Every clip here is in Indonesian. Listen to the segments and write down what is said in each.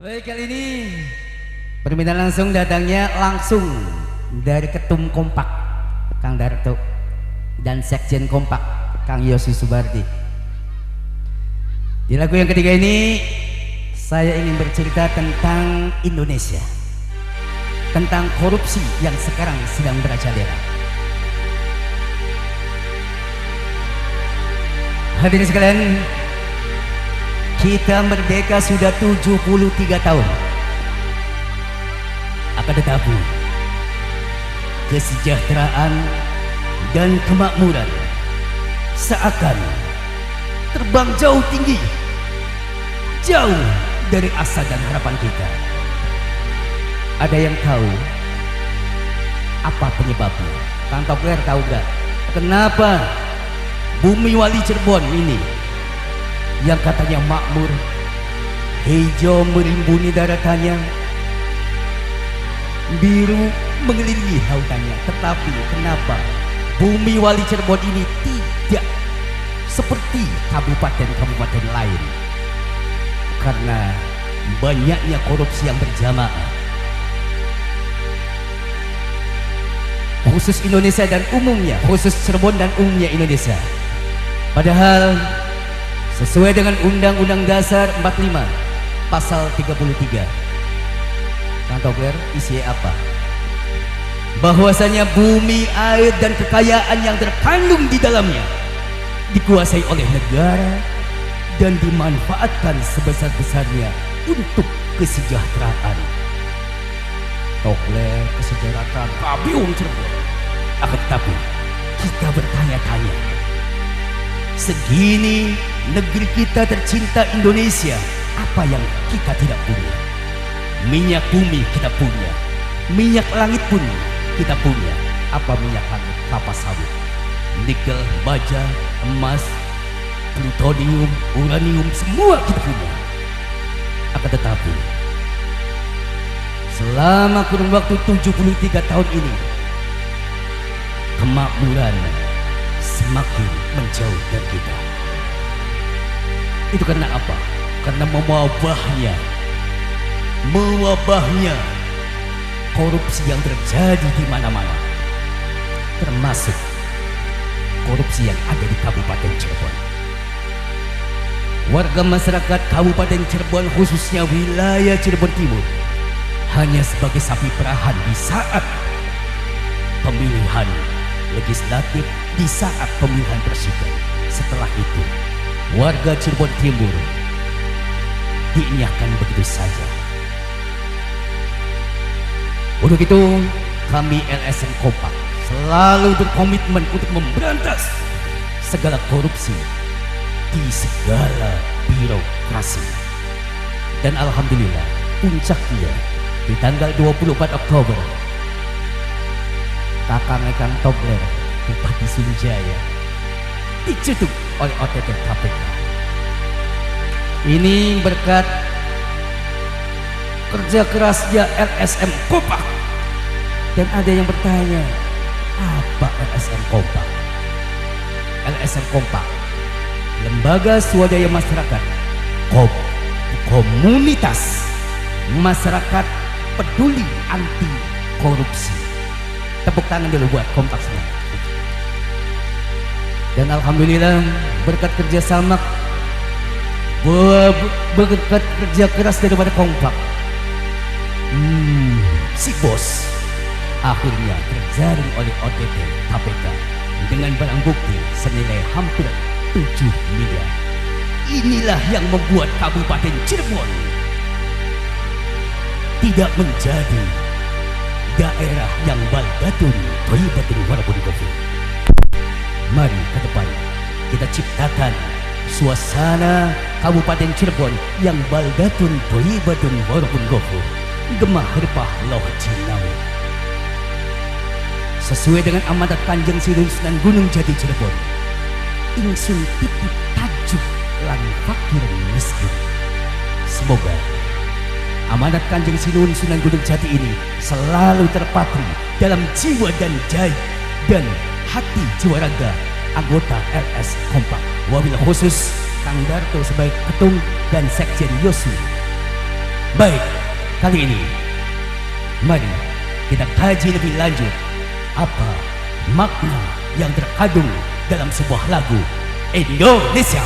Baik, kali ini permintaan langsung datangnya langsung dari Ketum Kompak Kang Darto dan Sekjen Kompak Kang Yosi Subardi. Di lagu yang ketiga ini saya ingin bercerita tentang Indonesia, tentang korupsi yang sekarang sedang merajalela. Hadirin sekalian, kita merdeka sudah 73 tahun. Akan tetapi kesejahteraan dan kemakmuran seakan terbang jauh tinggi, jauh dari asa dan harapan kita. Ada yang tahu apa penyebabnya? Kang Topler tahu gak kenapa bumi wali Cirebon ini yang katanya makmur, hijau merimbuni daratannya, biru mengelilingi lautannya, tetapi kenapa bumi wali Cirebon ini tidak seperti kabupaten-kabupaten lain? Karena banyaknya korupsi yang berjamaah. Khusus Indonesia dan umumnya, khusus Cirebon dan umumnya Indonesia. Padahal sesuai dengan Undang-Undang Dasar 45 Pasal 33, Kang Togler, isinya apa? Bahwasanya bumi, air, dan kekayaan yang terkandung di dalamnya dikuasai oleh negara dan dimanfaatkan sebesar-besarnya untuk kesejahteraan. Togler, kesejahteraan Kabiung Cirebon. Akan tetapi kita bertanya-tanya, segini negeri kita tercinta Indonesia, apa yang kita tidak punya? Minyak bumi kita punya, minyak langit pun kita punya. Apa minyak langit? Kelapa sawit, nikel, baja, emas, plutonium, uranium, semua kita punya. Akan tetapi selama kurun waktu 73 tahun ini, kemakmuran semakin menjauh dari kita. Itu karena apa? Karena mewabahnya korupsi yang terjadi di mana-mana, termasuk korupsi yang ada di Kabupaten Cirebon. Warga masyarakat Kabupaten Cirebon, khususnya wilayah Cirebon Timur, hanya sebagai sapi perahan di saat pemilihan legislatif, di saat pemilihan presiden. Setelah itu warga Cirebon Timur diinyahkan begitu saja. Untuk itu kami LSM Kompak selalu berkomitmen untuk memberantas segala korupsi di segala birokrasi. Dan alhamdulillah puncaknya di tanggal 24 Oktober Kakang Kang Togler Bupati Sunjaya dicetuk oleh OTT KPK. Ini berkat kerja kerasnya LSM Kompak. Dan ada yang bertanya, apa LSM Kompak? LSM Kompak, lembaga swadaya masyarakat, komunitas masyarakat peduli anti korupsi. Tepuk tangan dulu buat Kompak semua. Dan alhamdulillah berkat kerjasama, berkat kerja keras daripada Kompak, si bos akhirnya terjaring oleh OTT KPK dengan barang bukti senilai hampir 7 miliar. Inilah yang membuat Kabupaten Cirebon tidak menjadi daerah yang baldatun thayyibatun warabun ghafur. Mari ke depan kita ciptakan suasana Kabupaten Cirebon yang baldatun thayyibatun warabun ghafur, gemah ripah loh Cinawi. Sesuai dengan amanat Kanjeng Sunan Gunung Jati Cirebon, ingsun titip tajuk lan fakir miskin. Semoga amanat Kanjeng Sunan Gunung Jati ini selalu terpatri dalam jiwa dan hati jiwa raga anggota LS Kompak. Wabil khusus Kang Darto sebagai ketum dan Sekjen Yosi Baik, kali ini mari kita kaji lebih lanjut apa makna yang terkandung dalam sebuah lagu Indonesia.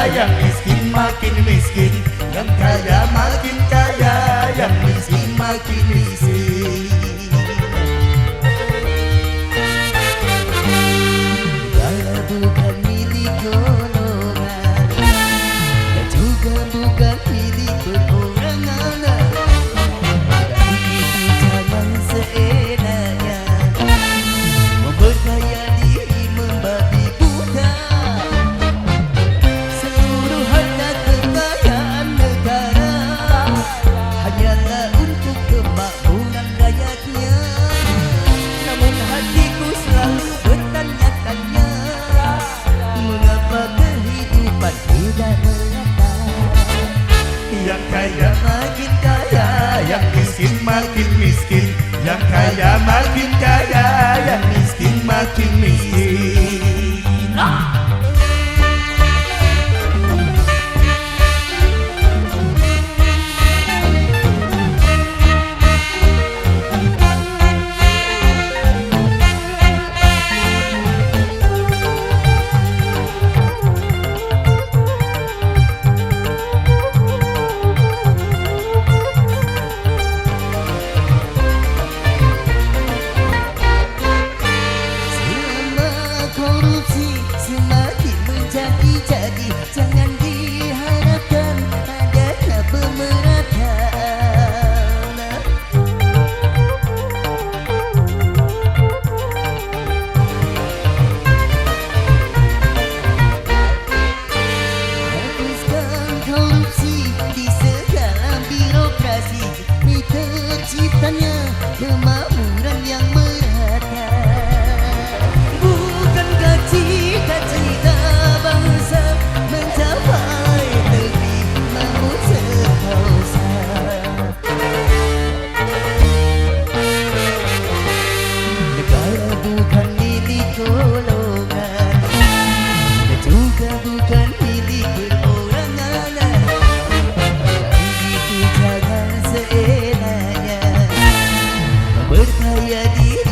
Yang miskin makin miskin, yang kaya makin kaya, yang miskin makin miskin. Negara bukan milik golongan, dan juga bukan milik perorangan. Dan itu jangan seenaknya memperkaya diri membabi buta. Yang kaya makin kaya, yang miskin makin miskin, yang kaya makin kaya, yang miskin makin miskin. Semakin menjadi-jadi, jangan diharapkan adanya pemerataan. Hapuskan korupsi di segala birokrasi, demi terciptanya kemakmuran yang merata. Cita-cita bangsa mencapai lebih mampu sekausa. Negara bukan milik golongan, dan juga bukan milik perorangan. Dan itu jangan seenaknya berkaya diri